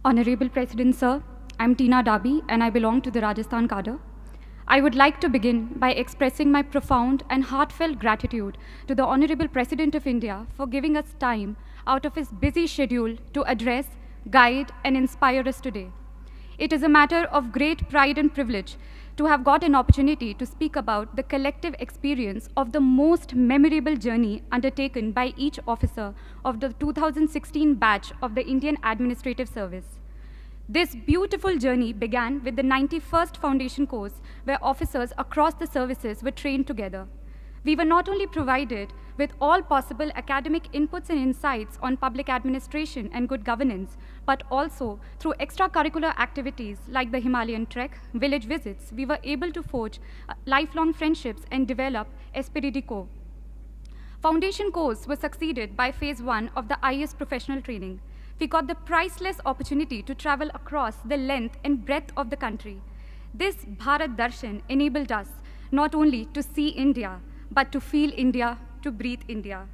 Honorable President Sir, I'm Tina Dabi and I belong to the Rajasthan cadre. I would like to begin by expressing my profound and heartfelt gratitude to the Honorable President of India for giving us time out of his busy schedule to address, guide, and inspire us today. It is a matter of great pride and privilege to have got an opportunity to speak about the collective experience of the most memorable journey undertaken by each officer of the 2016 batch of the Indian Administrative Service. This beautiful journey began with the 91st Foundation course, where officers across the services were trained together. We were not only provided with all possible academic inputs and insights on public administration and good governance, but also through extracurricular activities like the Himalayan trek, village visits, we were able to forge lifelong friendships and develop esprit de corps. Foundation course was succeeded by phase 1 of the IAS professional training. We got the priceless opportunity to travel across the length and breadth of the country. This Bharat Darshan enabled us not only to see India, but to feel India, to breathe India.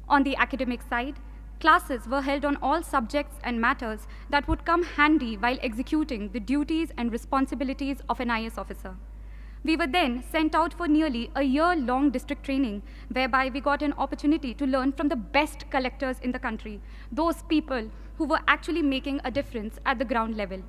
On the academic side, classes were held on all subjects and matters that would come handy while executing the duties and responsibilities of an IAS officer. We were then sent out for nearly a year-long district training, whereby we got an opportunity to learn from the best collectors in the country, those people who were actually making a difference at the ground level.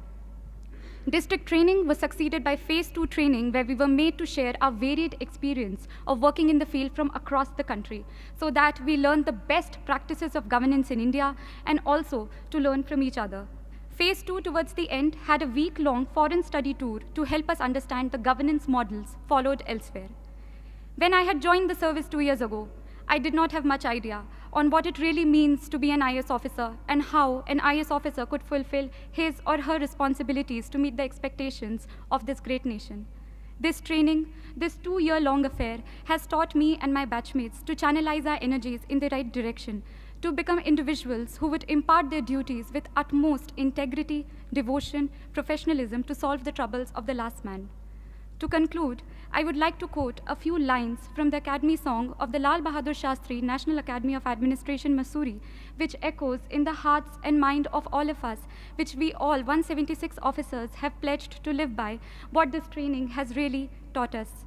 District training was succeeded by phase 2 training, where we were made to share our varied experience of working in the field from across the country, so that we learned the best practices of governance in India and also to learn from each other. Phase 2 towards the end had a week-long foreign study tour to help us understand the governance models followed elsewhere. When I had joined the service 2 years ago, I did not have much idea on what it really means to be an IAS officer and how an IAS officer could fulfill his or her responsibilities to meet the expectations of this great nation. This training, this 2-year-long affair, has taught me and my batchmates to channelize our energies in the right direction, to become individuals who would impart their duties with utmost integrity, devotion, professionalism to solve the troubles of the last man. To conclude, I would like to quote a few lines from the Academy song of the Lal Bahadur Shastri National Academy of Administration, Mussoorie, which echoes in the hearts and mind of all of us, which we all 176 officers have pledged to live by, what this training has really taught us.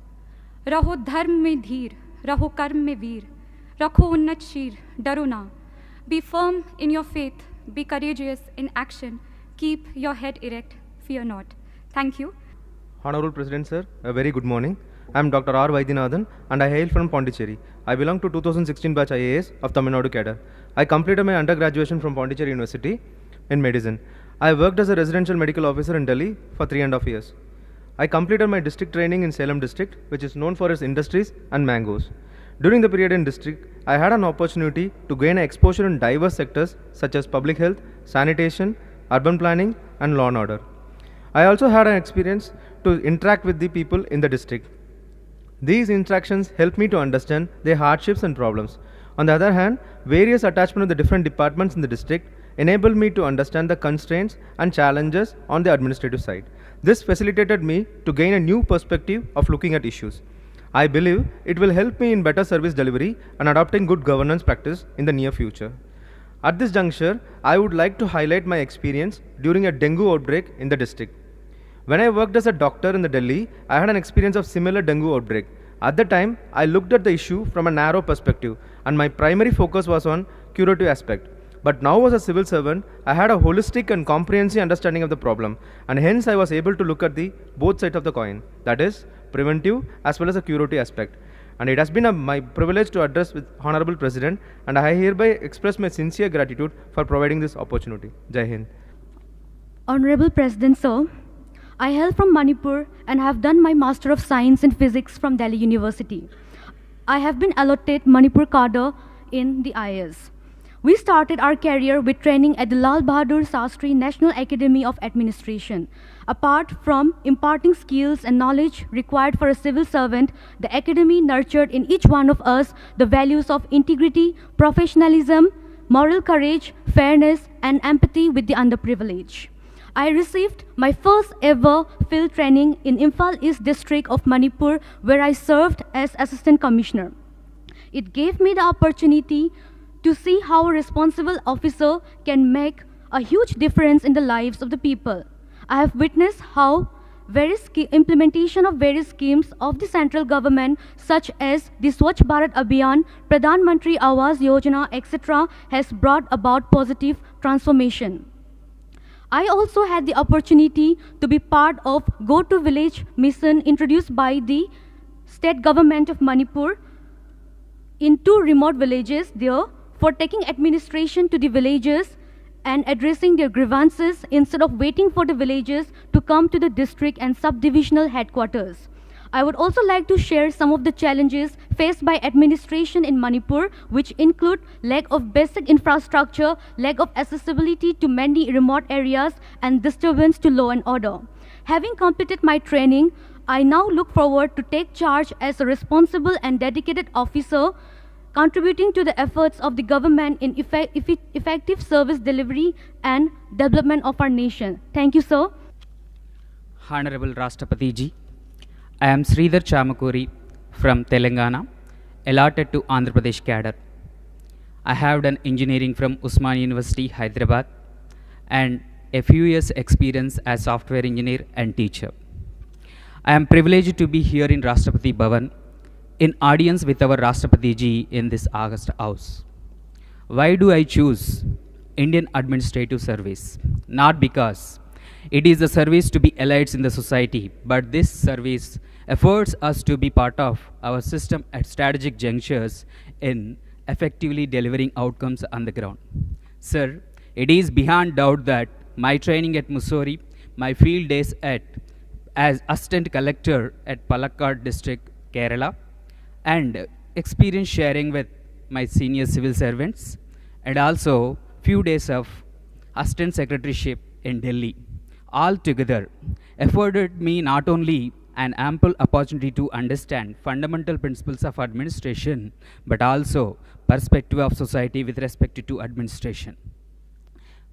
Raho dharm mein dheer, raho karm mein veer, rakho unnat sheer, daro na. Be firm in your faith, be courageous in action, keep your head erect, fear not. Thank you. Honorable President Sir, a very good morning. I am Dr. R. Vaidyanathan and I hail from Pondicherry. I belong to 2016 batch IAS of Tamil Nadu cadre. I completed my undergraduation from Pondicherry University in medicine. I worked as a residential medical officer in Delhi for 3.5 years. I completed my district training in Salem district, which is known for its industries and mangoes. During the period in district, I had an opportunity to gain exposure in diverse sectors such as public health, sanitation, urban planning, and law and order. I also had an experience to interact with the people in the district. These interactions helped me to understand their hardships and problems. On the other hand, various attachment of the different departments in the district enabled me to understand the constraints and challenges on the administrative side. This facilitated me to gain a new perspective of looking at issues. I believe it will help me in better service delivery and adopting good governance practice in the near future. At this juncture, I would like to highlight my experience during a dengue outbreak in the district. When I worked as a doctor in the Delhi, I had an experience of similar dengue outbreak. At the time, I looked at the issue from a narrow perspective and my primary focus was on curative aspect. But now as a civil servant, I had a holistic and comprehensive understanding of the problem, and hence I was able to look at the both sides of the coin, that is, preventive as well as a curative aspect. And it has been my privilege to address with Honorable President, and I hereby express my sincere gratitude for providing this opportunity. Jai Hind. Honorable President Sir, I hail from Manipur and have done my Master of Science in Physics from Delhi University. I have been allotted Manipur cadre in the IAS. We started our career with training at the Lal Bahadur Shastri National Academy of Administration. Apart from imparting skills and knowledge required for a civil servant, the academy nurtured in each one of us the values of integrity, professionalism, moral courage, fairness, and empathy with the underprivileged. I received my first ever field training in Imphal East District of Manipur, where I served as Assistant Commissioner. It gave me the opportunity to see how a responsible officer can make a huge difference in the lives of the people. I have witnessed how implementation of various schemes of the central government, such as the Swachh Bharat Abhiyan, Pradhan Mantri Awas Yojana, etc., has brought about positive transformation. I also had the opportunity to be part of Go to Village mission introduced by the state government of Manipur in 2 remote villages there for taking administration to the villages and addressing their grievances instead of waiting for the villagers to come to the district and subdivisional headquarters. I would also like to share some of the challenges faced by administration in Manipur, which include lack of basic infrastructure, lack of accessibility to many remote areas, and disturbance to law and order. Having completed my training, I now look forward to take charge as a responsible and dedicated officer, contributing to the efforts of the government in effective service delivery and development of our nation. Thank you, sir. Honorable Rashtrapati Ji, I am Sridhar Chamakuri from Telangana, allotted to Andhra Pradesh cadre. I have done engineering from Usmania University, Hyderabad, and a few years experience as software engineer and teacher. I am privileged to be here in Rashtrapati Bhavan in audience with our Rashtrapati Ji in this August House. Why do I choose Indian Administrative Service? Not because it is a service to be elites in the society, but this service affords us to be part of our system at strategic junctures in effectively delivering outcomes on the ground. Sir, it is beyond doubt that my training at Mussoorie, my field days as Assistant Collector at Palakkad District, Kerala, and experience sharing with my senior civil servants, and also few days of Assistant Secretaryship in Delhi, all together afforded me not only an ample opportunity to understand fundamental principles of administration, but also perspective of society with respect to administration.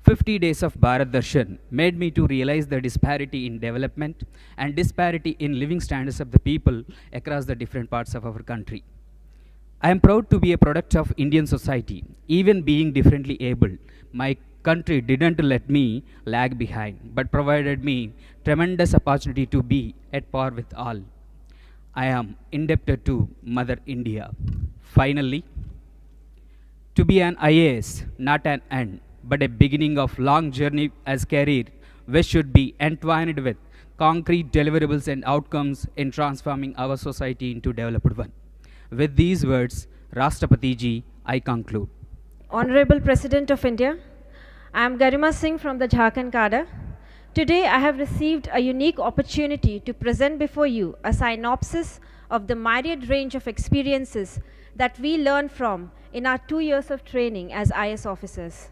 50 days of Bharat Darshan made me to realize the disparity in development and disparity in living standards of the people across the different parts of our country. I am proud to be a product of Indian society. Even being differently abled, my country didn't let me lag behind, but provided me tremendous opportunity to be at par with all. I am indebted to Mother India. Finally, to be an IAS, not an end, but a beginning of long journey as career, which should be entwined with concrete deliverables and outcomes in transforming our society into developed one. With these words, Rashtrapati Ji, I conclude. Honorable President of India, I am Garima Singh from the Jharkhand cadre. Today I have received a unique opportunity to present before you a synopsis of the myriad range of experiences that we learned from in our 2 years of training as IS officers.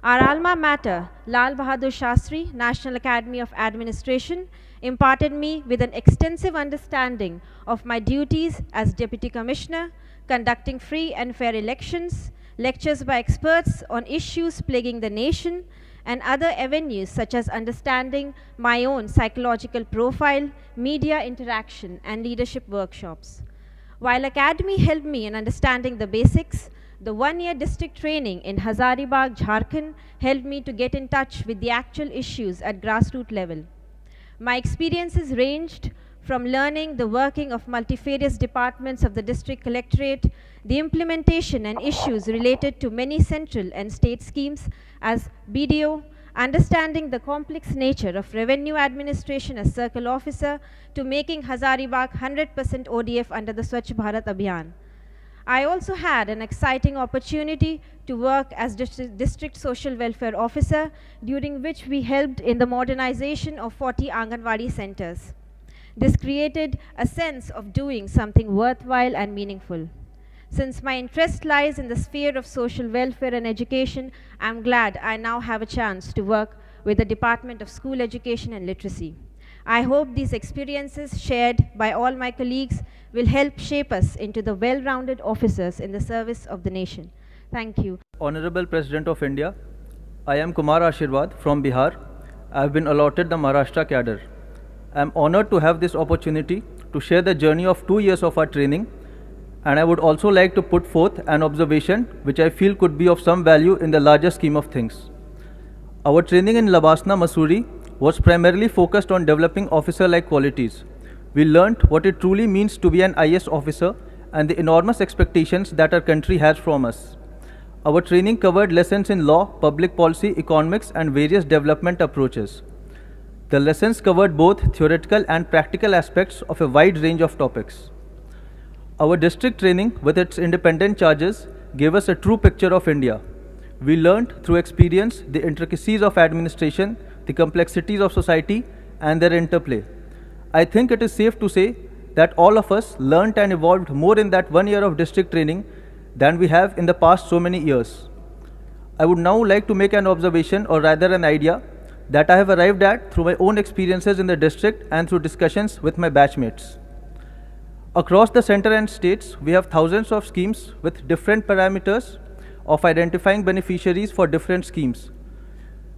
Our alma mater, Lal Bahadur Shastri, National Academy of Administration, imparted me with an extensive understanding of my duties as Deputy Commissioner, conducting free and fair elections, lectures by experts on issues plaguing the nation, and other avenues such as understanding my own psychological profile, media interaction, and leadership workshops. While Academy helped me in understanding the basics, the 1-year district training in Hazaribagh, Jharkhand helped me to get in touch with the actual issues at grassroots level. My experiences ranged from learning the working of multifarious departments of the district collectorate, the implementation and issues related to many central and state schemes as BDO, understanding the complex nature of revenue administration as circle officer, to making Hazaribagh 100% ODF under the Swachh Bharat Abhiyan. I also had an exciting opportunity to work as District Social Welfare Officer, during which we helped in the modernization of 40 Anganwadi centers. This created a sense of doing something worthwhile and meaningful. Since my interest lies in the sphere of social welfare and education, I am glad I now have a chance to work with the Department of School Education and Literacy. I hope these experiences shared by all my colleagues will help shape us into the well-rounded officers in the service of the nation. Thank you. Honorable President of India, I am Kumar Ashirwad from Bihar. I have been allotted the Maharashtra cadre. I am honored to have this opportunity to share the journey of 2 years of our training, and I would also like to put forth an observation which I feel could be of some value in the larger scheme of things. Our training in Labasna, Mussoorie was primarily focused on developing officer-like qualities. We learnt what it truly means to be an IS officer and the enormous expectations that our country has from us. Our training covered lessons in law, public policy, economics, and various development approaches. The lessons covered both theoretical and practical aspects of a wide range of topics. Our district training, with its independent charges, gave us a true picture of India. We learned through experience the intricacies of administration, the complexities of society, and their interplay. I think it is safe to say that all of us learnt and evolved more in that 1 year of district training than we have in the past so many years. I would now like to make an observation, or rather an idea, that I have arrived at through my own experiences in the district and through discussions with my batchmates. Across the center and states, we have thousands of schemes with different parameters of identifying beneficiaries for different schemes.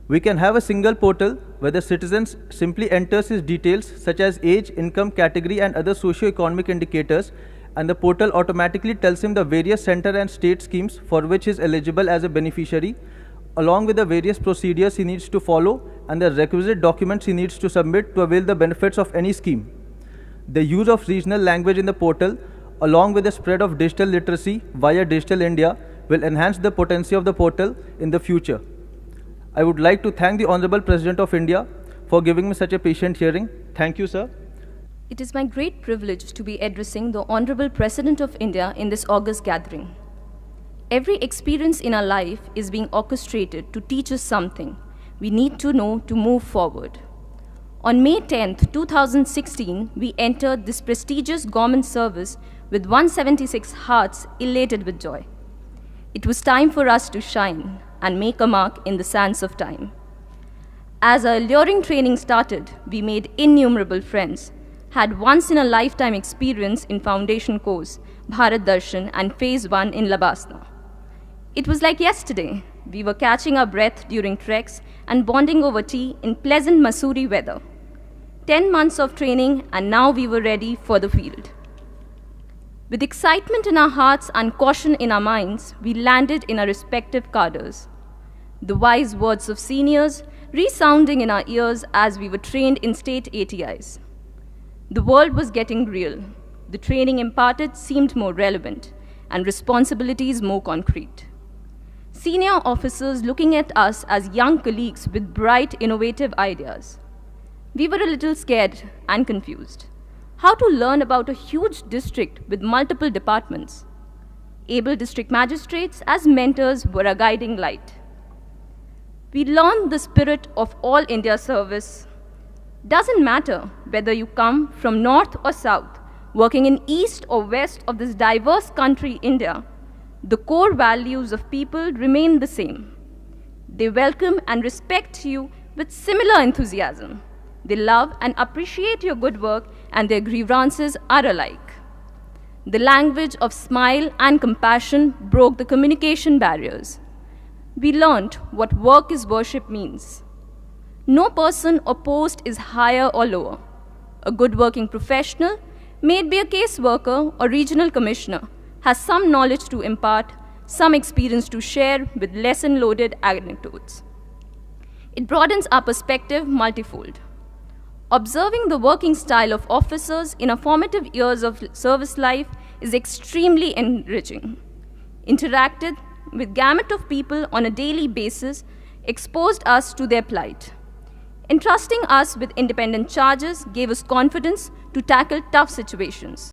We can have a single portal where the citizen simply enters his details such as age, income, category, and other socio-economic indicators, and the portal automatically tells him the various center and state schemes for which he is eligible as a beneficiary, along with the various procedures he needs to follow and the requisite documents he needs to submit to avail the benefits of any scheme. The use of regional language in the portal, along with the spread of digital literacy via Digital India, will enhance the potency of the portal in the future. I would like to thank the Honorable President of India for giving me such a patient hearing. Thank you, sir. It is my great privilege to be addressing the Honorable President of India in this august gathering. Every experience in our life is being orchestrated to teach us something we need to know to move forward. On May 10th, 2016, we entered this prestigious government service with 176 hearts elated with joy. It was time for us to shine and make a mark in the sands of time. As our alluring training started, we made innumerable friends, had once-in-a-lifetime experience in foundation course, Bharat Darshan, and Phase 1 in Labasna. It was like yesterday. We were catching our breath during treks and bonding over tea in pleasant Mussoorie weather. 10 months of training, and now we were ready for the field. With excitement in our hearts and caution in our minds, we landed in our respective cadres. The wise words of seniors resounding in our ears as we were trained in state ATIs. The world was getting real. The training imparted seemed more relevant, and responsibilities more concrete. Senior officers looking at us as young colleagues with bright, innovative ideas. We were a little scared and confused. How to learn about a huge district with multiple departments? Able district magistrates as mentors were a guiding light. We learned the spirit of all India service. Doesn't matter whether you come from north or south, working in east or west of this diverse country, India, the core values of people remain the same. They welcome and respect you with similar enthusiasm. They love and appreciate your good work, and their grievances are alike. The language of smile and compassion broke the communication barriers. We learned what work is worship means. No person or post is higher or lower. A good working professional, may it be a case worker or regional commissioner, has some knowledge to impart, some experience to share with lesson-loaded anecdotes. It broadens our perspective multifold. Observing the working style of officers in our formative years of service life is extremely enriching. Interacted with gamut of people on a daily basis exposed us to their plight. Entrusting us with independent charges gave us confidence to tackle tough situations.